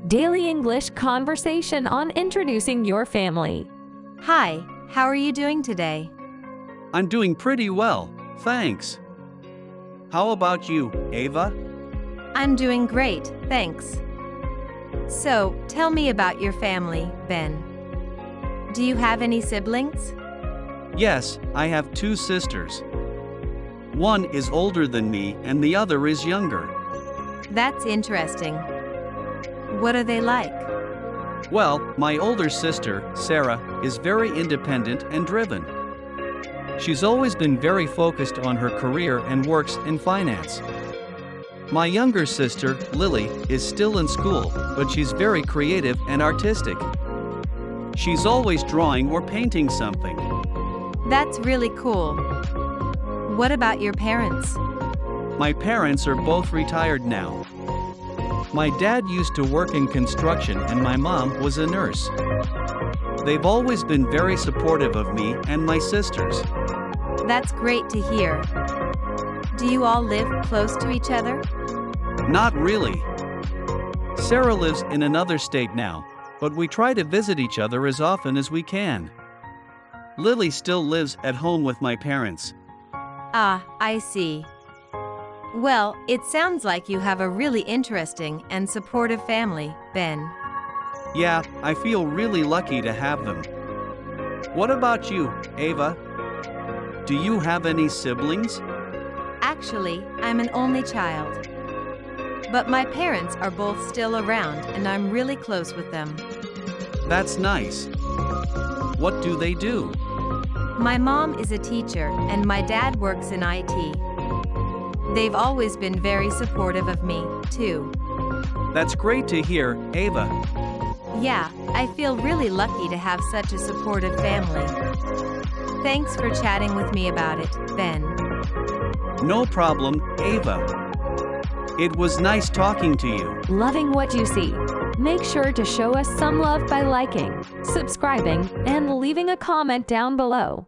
daily English conversation on introducing your family. Hi, how are you doing today? I'm doing pretty well, thanks. How about you, Ava? I'm doing great, thanks. So, tell me about your family, Ben. Do you have any siblings? Yes, I have two sisters. One is older than me and the other is younger. That's interesting. What are they like? Well, my older sister, Sarah, is very independent and driven. She's always been very focused on her career and works in finance. My younger sister, Lily, is still in school, but she's very creative and artistic. She's always drawing or painting something. That's really cool. What about your parents? My parents are both retired now. My dad used to work in construction and my mom was a nurse. They've always been very supportive of me and my sisters. That's great to hear. Do you all live close to each other? Not really. Sarah lives in another state now, but we try to visit each other as often as we can. Lily still lives at home with my parents. Ah, I see. Well, it sounds like you have a really interesting and supportive family, Ben. Yeah, I feel really lucky to have them. What about you, Ava? Do you have any siblings? Actually, I'm an only child. But my parents are both still around and I'm really close with them. That's nice. What do they do? My mom is a teacher and my dad works in IT. They've always been very supportive of me, too. That's great to hear, Ava. Yeah, I feel really lucky to have such a supportive family. Thanks for chatting with me about it, Ben. No problem, Ava. It was nice talking to you. Loving what you see? Make sure to show us some love by liking, subscribing, and leaving a comment down below.